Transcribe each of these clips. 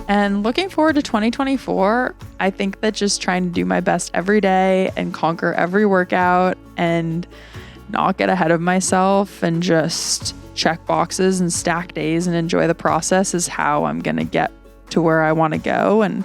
And looking forward to 2024, I think that just trying to do my best every day and conquer every workout and not get ahead of myself and just check boxes and stack days and enjoy the process is how I'm going to get to where I want to go. And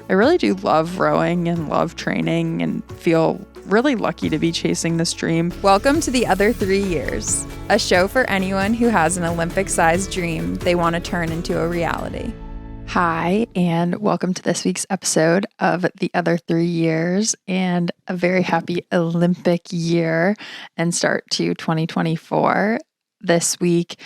I really do love rowing and love training and feel really lucky to be chasing this dream. Welcome to The Other 3 Years, a show for anyone who has an Olympic-sized dream they want to turn into a reality. Hi, and welcome to this week's episode of The Other 3 Years, and a very happy Olympic year and start to 2024. This week,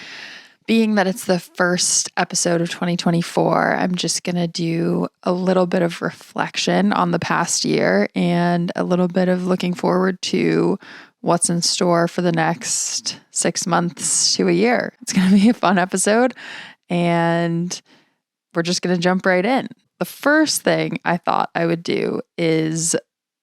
being that it's the first episode of 2024, I'm just going to do a little bit of reflection on the past year and a little bit of looking forward to what's in store for the next 6 months to a year. It's going to be a fun episode, and we're just going to jump right in. The first thing I thought I would do is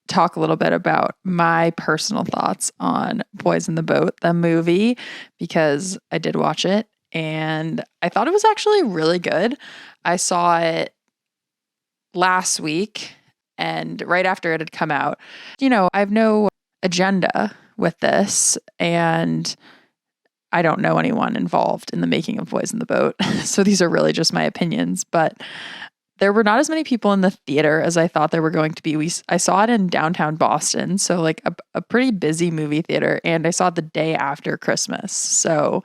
talk a little bit about my personal thoughts on Boys in the Boat, the movie, because I did watch it and I thought it was actually really good. I saw it last week and right after it had come out. You know, I have no agenda with this and I don't know anyone involved in the making of Boys in the Boat. So these are really just my opinions, but there were not as many people in the theater as I thought there were going to be. I saw it in downtown Boston, so like a pretty busy movie theater, and I saw it the day after Christmas. So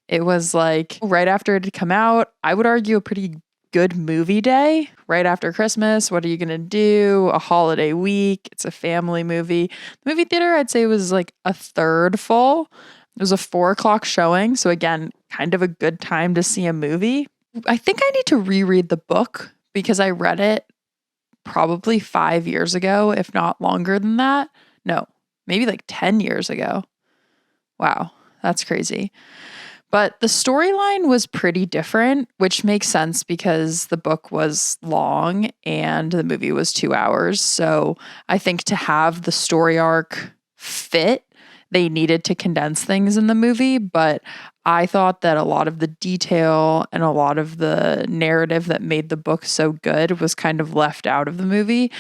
it was like right after it had come out. I would argue a pretty good movie day right after Christmas. What are you going to do? A holiday week. It's a family movie. The movie theater, I'd say, was like a third full. It was a 4:00 showing. So again, kind of a good time to see a movie. I think I need to reread the book because I read it probably 5 years ago, if not longer than that. No, maybe like 10 years ago. Wow, that's crazy. But the storyline was pretty different, which makes sense because the book was long and the movie was 2 hours. So I think to have the story arc fit, they needed to condense things in the movie, but I thought that a lot of the detail and a lot of the narrative that made the book so good was kind of left out of the movie.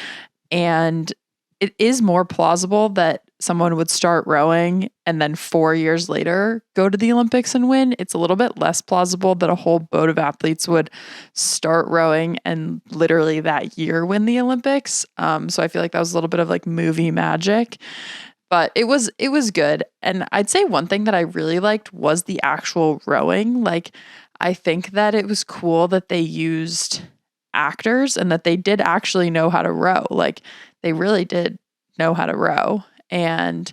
And it is more plausible that someone would start rowing and then 4 years later go to the Olympics and win. It's a little bit less plausible that a whole boat of athletes would start rowing and literally that year win the Olympics. So I feel like that was a little bit of like movie magic. But it was good. And I'd say one thing that I really liked was the actual rowing. Like, I think that it was cool that they used actors and that they did actually know how to row. Like, they really did know how to row. And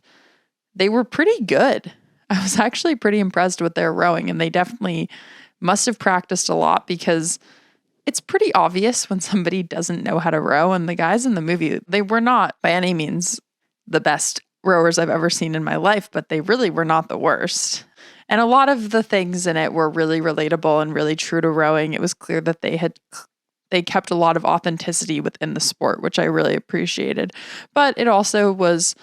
they were pretty good. I was actually pretty impressed with their rowing. And they definitely must have practiced a lot because it's pretty obvious when somebody doesn't know how to row. And the guys in the movie, they were not by any means the best rowers I've ever seen in my life, but they really were not the worst. And a lot of the things in it were really relatable and really true to rowing. It was clear that they kept a lot of authenticity within the sport, which I really appreciated. But it also was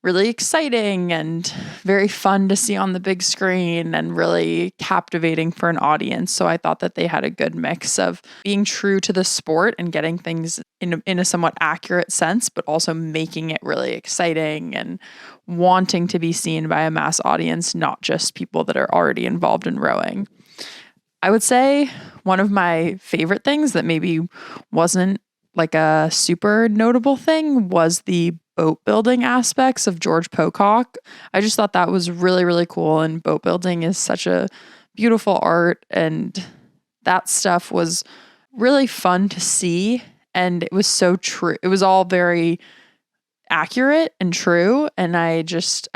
really exciting and very fun to see on the big screen and really captivating for an audience. So I thought that they had a good mix of being true to the sport and getting things in a somewhat accurate sense, but also making it really exciting and wanting to be seen by a mass audience, not just people that are already involved in rowing. I would say one of my favorite things that maybe wasn't like a super notable thing was the boat building aspects of George Pocock. I just thought that was really, really cool. And boat building is such a beautiful art. And that stuff was really fun to see. And it was so true. It was all very accurate and true. And I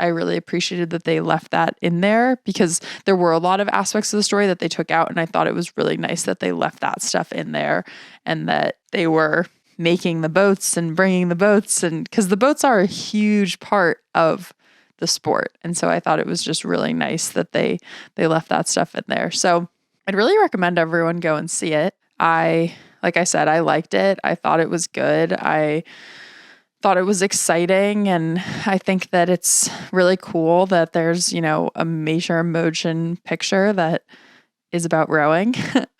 really appreciated that they left that in there because there were a lot of aspects of the story that they took out. And I thought it was really nice that they left that stuff in there and that they were making the boats and bringing the boats, and because the boats are a huge part of the sport. And so I thought it was just really nice that they left that stuff in there. So I'd really recommend everyone go and see it. Like I said, I liked it. I thought it was good. I thought it was exciting. And I think that it's really cool that there's, a major motion picture that is about rowing.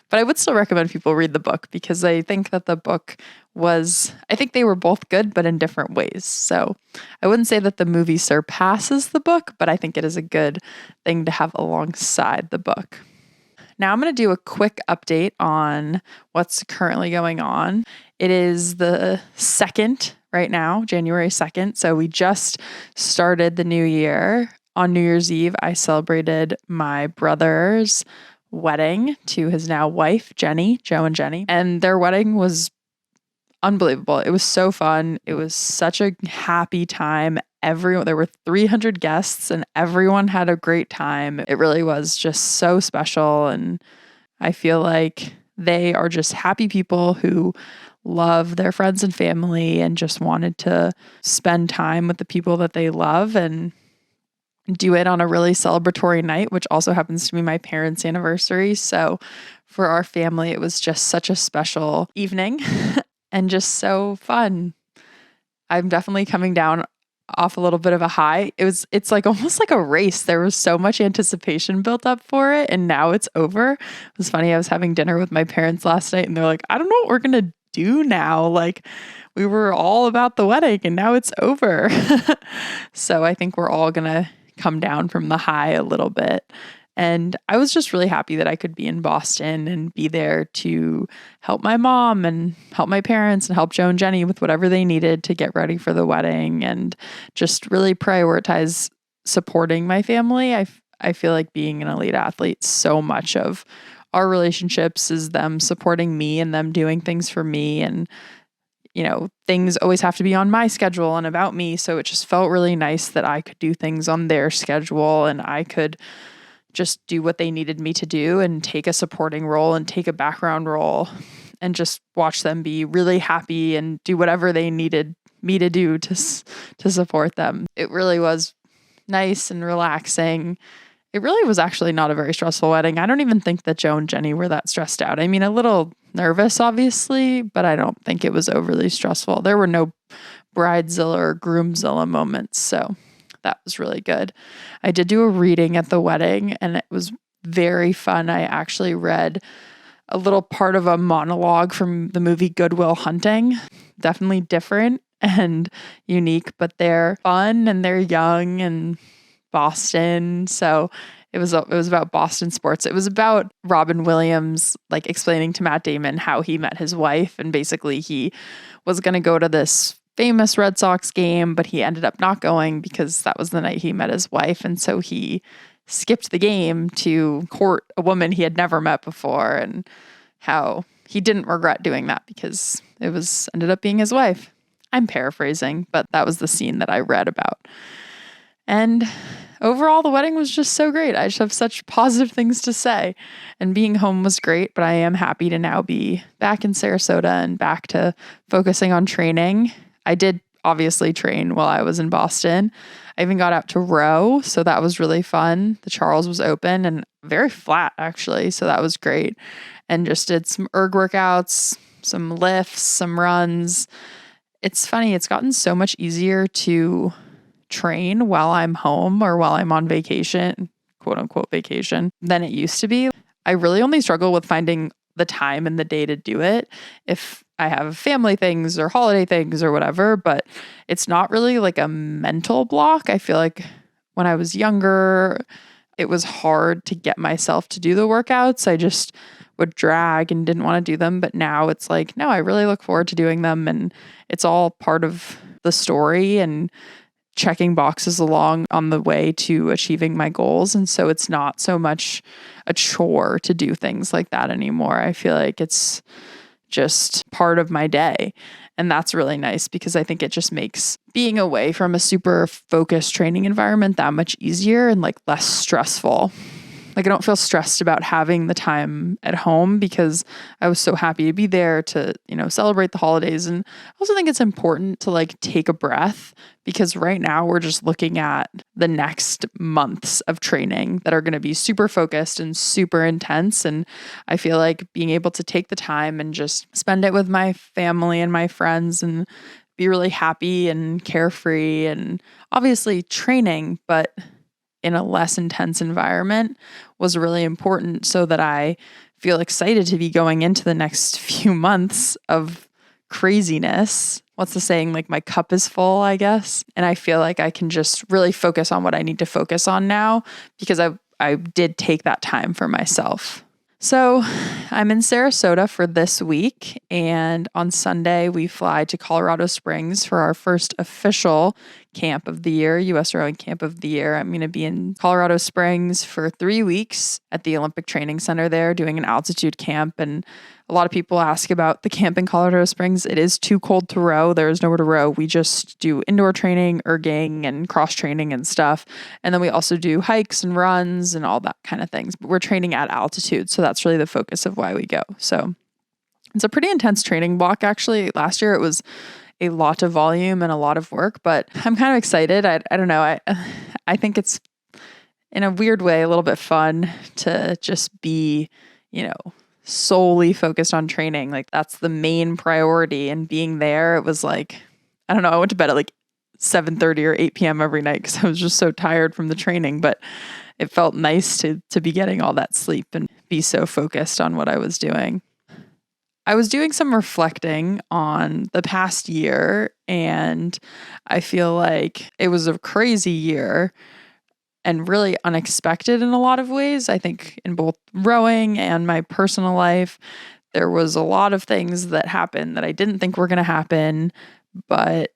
But I would still recommend people read the book because I think that I think they were both good, but in different ways. So I wouldn't say that the movie surpasses the book, but I think it is a good thing to have alongside the book. Now I'm going to do a quick update on what's currently going on. It is the 2nd right now, January 2nd. So we just started the new year. On New Year's Eve, I celebrated my brother's wedding to his now wife, Jenny, Joe and Jenny. And their wedding was unbelievable. It was so fun. It was such a happy time. There were 300 guests and everyone had a great time. It really was just so special. And I feel like they are just happy people who love their friends and family and just wanted to spend time with the people that they love and do it on a really celebratory night, which also happens to be my parents' anniversary. So for our family, it was just such a special evening and just so fun. I'm definitely coming down off a little bit of a high. It's like almost like a race. There was so much anticipation built up for it and now it's over. It was funny. I was having dinner with my parents last night and they're like, I don't know what we're going to do now. Like we were all about the wedding and now it's over. So I think we're all going to come down from the high a little bit. And I was just really happy that I could be in Boston and be there to help my mom and help my parents and help Joe and Jenny with whatever they needed to get ready for the wedding and just really prioritize supporting my family. I feel like being an elite athlete, so much of our relationships is them supporting me and them doing things for me. And, things always have to be on my schedule and about me. So it just felt really nice that I could do things on their schedule and I could just do what they needed me to do and take a supporting role and take a background role and just watch them be really happy and do whatever they needed me to do to support them. It really was nice and relaxing. It really was actually not a very stressful wedding. I don't even think that Joe and Jenny were that stressed out. I mean, a little nervous, obviously, but I don't think it was overly stressful. There were no bridezilla or groomzilla moments, so that was really good. I did do a reading at the wedding and it was very fun. I actually read a little part of a monologue from the movie Good Will Hunting. Definitely different and unique, but they're fun and they're young and Boston. So it was about Boston sports. It was about Robin Williams like explaining to Matt Damon how he met his wife and basically he was going to go to this famous Red Sox game, but he ended up not going because that was the night he met his wife. And so he skipped the game to court a woman he had never met before and how he didn't regret doing that because it ended up being his wife. I'm paraphrasing, but that was the scene that I read about. And overall, the wedding was just so great. I just have such positive things to say. And being home was great, but I am happy to now be back in Sarasota and back to focusing on training. I did obviously train while I was in Boston. I even got out to row, so that was really fun. The Charles was open and very flat, actually, so that was great. And just did some erg workouts, some lifts, some runs. It's funny, it's gotten so much easier to train while I'm home or while I'm on vacation, quote unquote vacation, than it used to be. I really only struggle with finding the time in the day to do it if I have family things or holiday things or whatever, but it's not really like a mental block. I feel like when I was younger, it was hard to get myself to do the workouts. I just would drag and didn't want to do them. But now it's like, no, I really look forward to doing them. And it's all part of the story and checking boxes along on the way to achieving my goals. And so it's not so much a chore to do things like that anymore. I feel like it's just part of my day. And that's really nice because I think it just makes being away from a super focused training environment that much easier and like less stressful. Like I don't feel stressed about having the time at home because I was so happy to be there to, celebrate the holidays. And I also think it's important to like take a breath because right now we're just looking at the next months of training that are going to be super focused and super intense. And I feel like being able to take the time and just spend it with my family and my friends and be really happy and carefree and obviously training, but in a less intense environment was really important so that I feel excited to be going into the next few months of craziness. What's the saying? Like, my cup is full, I guess. And I feel like I can just really focus on what I need to focus on now because I did take that time for myself. So I'm in Sarasota for this week, and on Sunday we fly to Colorado Springs for our first official camp of the year, U.S. Rowing Camp of the Year. I'm going to be in Colorado Springs for 3 weeks at the Olympic Training Center there doing an altitude camp. And a lot of people ask about the camp in Colorado Springs. It is too cold to row. There is nowhere to row. We just do indoor training, erging, and cross training and stuff. And then we also do hikes and runs and all that kind of things. But we're training at altitude. So that's really the focus of why we go. So it's a pretty intense training block. Actually, last year it was a lot of volume and a lot of work, but I'm kind of excited. I don't know. I think it's in a weird way a little bit fun to just be, solely focused on training. Like, that's the main priority. And being there, it was like, I don't know, I went to bed at like 7:30 or 8 p.m. every night because I was just so tired from the training, but it felt nice to be getting all that sleep and be so focused on what I was doing. I was doing some reflecting on the past year, and I feel like it was a crazy year and really unexpected in a lot of ways. I think in both rowing and my personal life, there was a lot of things that happened that I didn't think were going to happen, but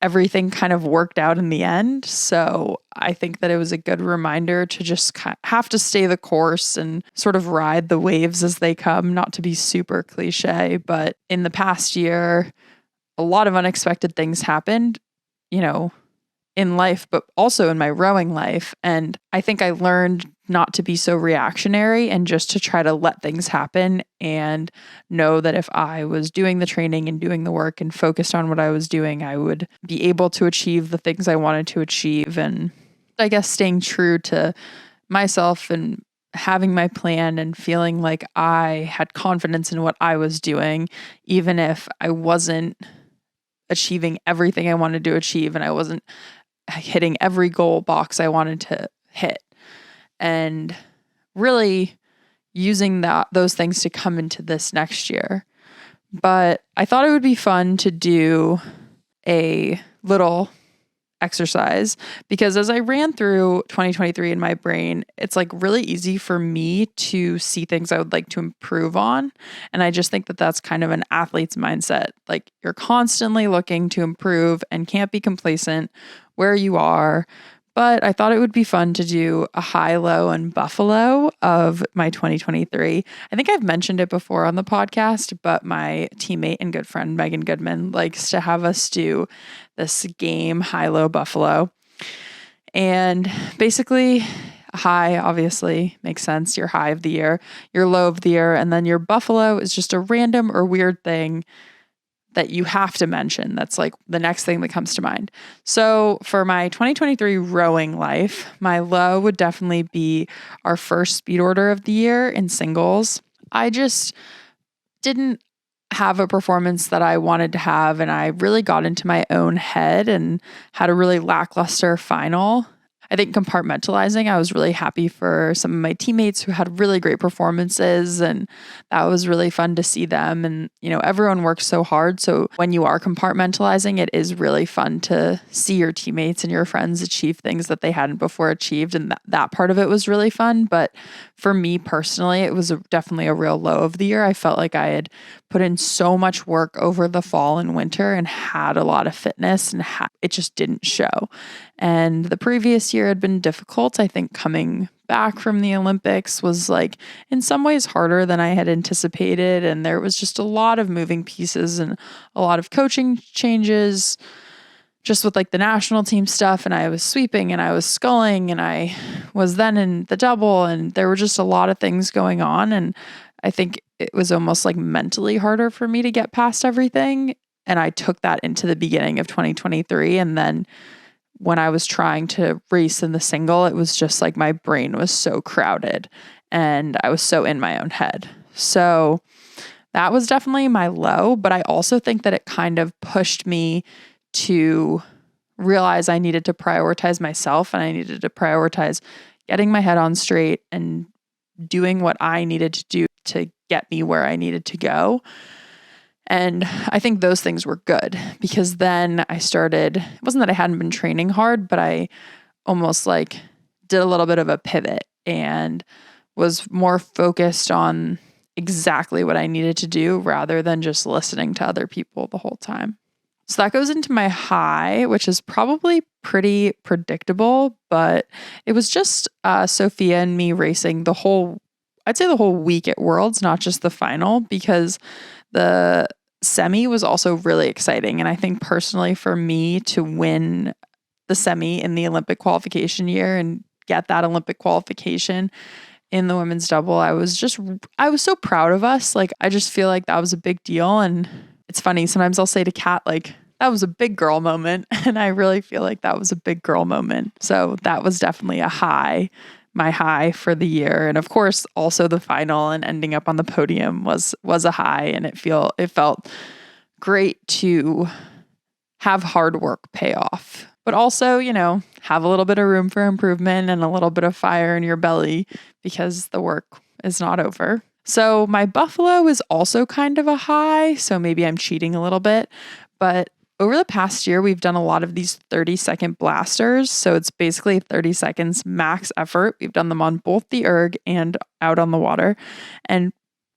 everything kind of worked out in the end. So I think that it was a good reminder to just have to stay the course and sort of ride the waves as they come, not to be super cliche. But in the past year, a lot of unexpected things happened, in life, but also in my rowing life. And I think I learned not to be so reactionary and just to try to let things happen and know that if I was doing the training and doing the work and focused on what I was doing, I would be able to achieve the things I wanted to achieve. And I guess staying true to myself and having my plan and feeling like I had confidence in what I was doing, even if I wasn't achieving everything I wanted to achieve and I wasn't hitting every goal box I wanted to hit, and really using those things to come into this next year. But I thought it would be fun to do a little exercise because as I ran through 2023 in my brain, it's like really easy for me to see things I would like to improve on. And I just think that that's kind of an athlete's mindset. Like, you're constantly looking to improve and can't be complacent where you are. But I thought it would be fun to do a high, low, and buffalo of my 2023. I think I've mentioned it before on the podcast, but my teammate and good friend, Megan Goodman, likes to have us do this game, high, low, buffalo. And basically, high obviously makes sense. Your high of the year, your low of the year, and then your buffalo is just a random or weird thing that you have to mention. That's like the next thing that comes to mind. So for my 2023 rowing life, my low would definitely be our first speed order of the year in singles. I just didn't have a performance that I wanted to have, and I really got into my own head and had a really lackluster final. I think compartmentalizing, I was really happy for some of my teammates who had really great performances, and that was really fun to see them. And, everyone works so hard. So when you are compartmentalizing, it is really fun to see your teammates and your friends achieve things that they hadn't before achieved. And that part of it was really fun. But for me personally, it was definitely a real low of the year. I felt like I had put in so much work over the fall and winter and had a lot of fitness, and it just didn't show. And the previous year had been difficult. I think coming back from the Olympics was like in some ways harder than I had anticipated. And there was just a lot of moving pieces and a lot of coaching changes just with like the national team stuff. And I was sweeping and I was sculling and I was then in the double, and there were just a lot of things going on. And I think it was almost like mentally harder for me to get past everything. And I took that into the beginning of 2023. And then when I was trying to race in the single, it was just like my brain was so crowded and I was so in my own head. So that was definitely my low, but I also think that it kind of pushed me to realize I needed to prioritize myself, and I needed to prioritize getting my head on straight and doing what I needed to do to get me where I needed to go. And I think those things were good because then it wasn't that I hadn't been training hard, but I almost like did a little bit of a pivot and was more focused on exactly what I needed to do rather than just listening to other people the whole time. So that goes into my high, which is probably pretty predictable, but it was just Sophia and me racing I'd say the whole week at Worlds, not just the final, because the semi was also really exciting. And I think personally for me to win the semi in the Olympic qualification year and get that Olympic qualification in the women's double, I was so proud of us. Like, I just feel like that was a big deal. And it's funny, sometimes I'll say to Kat, like, that was a big girl moment. And I really feel like that was a big girl moment. So that was definitely my high for the year. And of course, also the final and ending up on the podium was a high. And it felt great to have hard work pay off, but also, have a little bit of room for improvement and a little bit of fire in your belly because the work is not over. So my Buffalo is also kind of a high. So maybe I'm cheating a little bit, but over the past year, we've done a lot of these 30-second blasters. So it's basically 30 seconds max effort. We've done them on both the erg and out on the water. And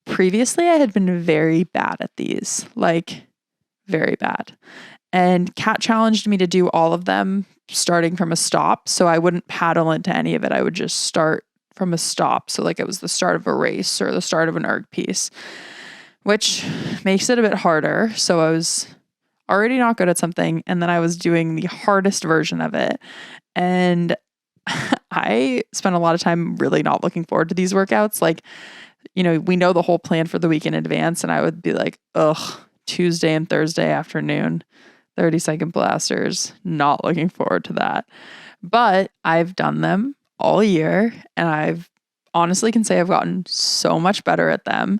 previously I had been very bad at these, like very bad. And Kat challenged me to do all of them starting from a stop. So I wouldn't paddle into any of it. I would just start from a stop. So like it was the start of a race or the start of an erg piece, which makes it a bit harder. So I was already not good at something. And then I was doing the hardest version of it. And I spent a lot of time really not looking forward to these workouts. Like, we know the whole plan for the week in advance. And I would be like, Tuesday and Thursday afternoon, 30-second blasters, not looking forward to that. But I've done them all year. And I've honestly can say I've gotten so much better at them.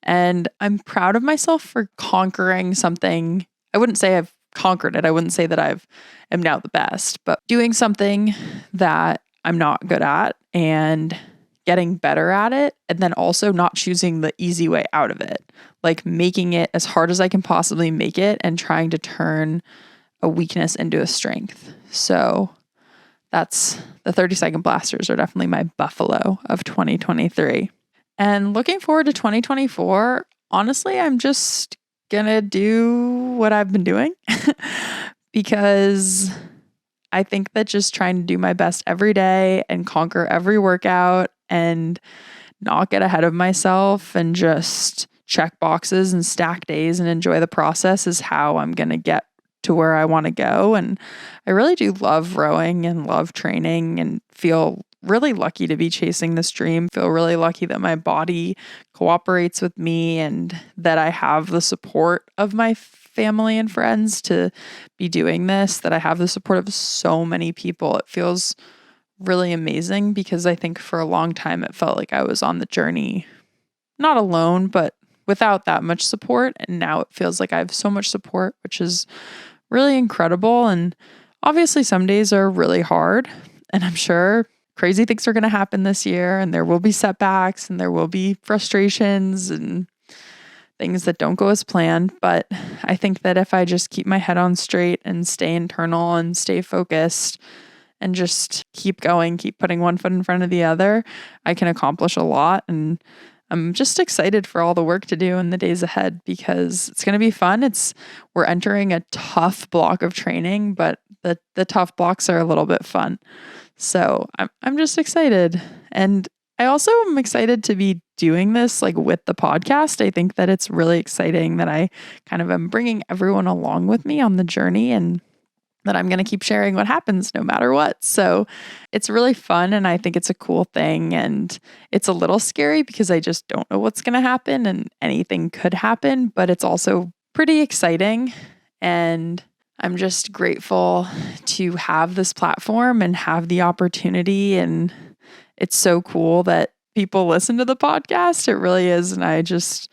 And I'm proud of myself for conquering something. I wouldn't say I've conquered it. I wouldn't say that am now the best, but doing something that I'm not good at and getting better at it. And then also not choosing the easy way out of it, like making it as hard as I can possibly make it and trying to turn a weakness into a strength. So that's the 30-second blasters are definitely my Buffalo of 2023. And looking forward to 2024, honestly, I'm just gonna do what I've been doing because I think that just trying to do my best every day and conquer every workout and not get ahead of myself and just check boxes and stack days and enjoy the process is how I'm gonna get to where I want to go. And I really do love rowing and love training and feel really lucky to be chasing this dream. Feel really lucky that my body cooperates with me and that I have the support of my family and friends to be doing this, that I have the support of so many people. It feels really amazing because I think for a long time it felt like I was on the journey, not alone, but without that much support. And now it feels like I have so much support, which is really incredible. And obviously some days are really hard, and I'm sure crazy things are going to happen this year, and there will be setbacks and there will be frustrations and things that don't go as planned. But I think that if I just keep my head on straight and stay internal and stay focused and just keep going, keep putting one foot in front of the other, I can accomplish a lot. And I'm just excited for all the work to do in the days ahead because it's going to be fun. We're entering a tough block of training, but the tough blocks are a little bit fun. So I'm just excited. And I also am excited to be doing this like with the podcast. I think that it's really exciting that I kind of am bringing everyone along with me on the journey and that I'm going to keep sharing what happens no matter what. So it's really fun. And I think it's a cool thing. And it's a little scary because I just don't know what's going to happen and anything could happen, but it's also pretty exciting. And I'm just grateful to have this platform and have the opportunity. And it's so cool that people listen to the podcast. It really is. And I just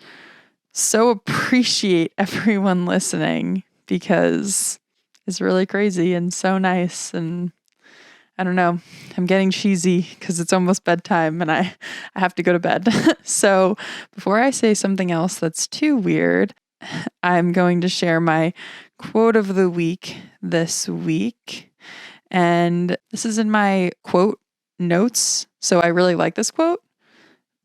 so appreciate everyone listening because it's really crazy and so nice. And I don't know. I'm getting cheesy because it's almost bedtime and I have to go to bed. So before I say something else that's too weird, I'm going to share my quote of the week this week. And this is in my quote notes. So I really like this quote,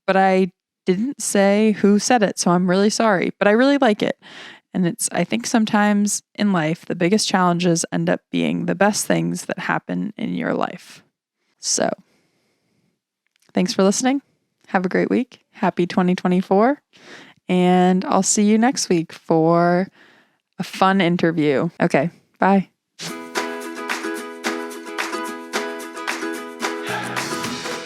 but I didn't say who said it. So I'm really sorry, but I really like it. And I think sometimes in life, the biggest challenges end up being the best things that happen in your life. So thanks for listening. Have a great week. Happy 2024. And I'll see you next week for a fun interview. Okay, bye.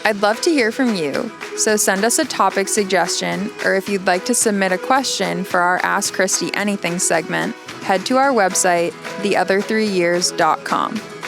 I'd love to hear from you, so send us a topic suggestion, or if you'd like to submit a question for our Ask Kristi Anything segment, head to our website, theother3years.com.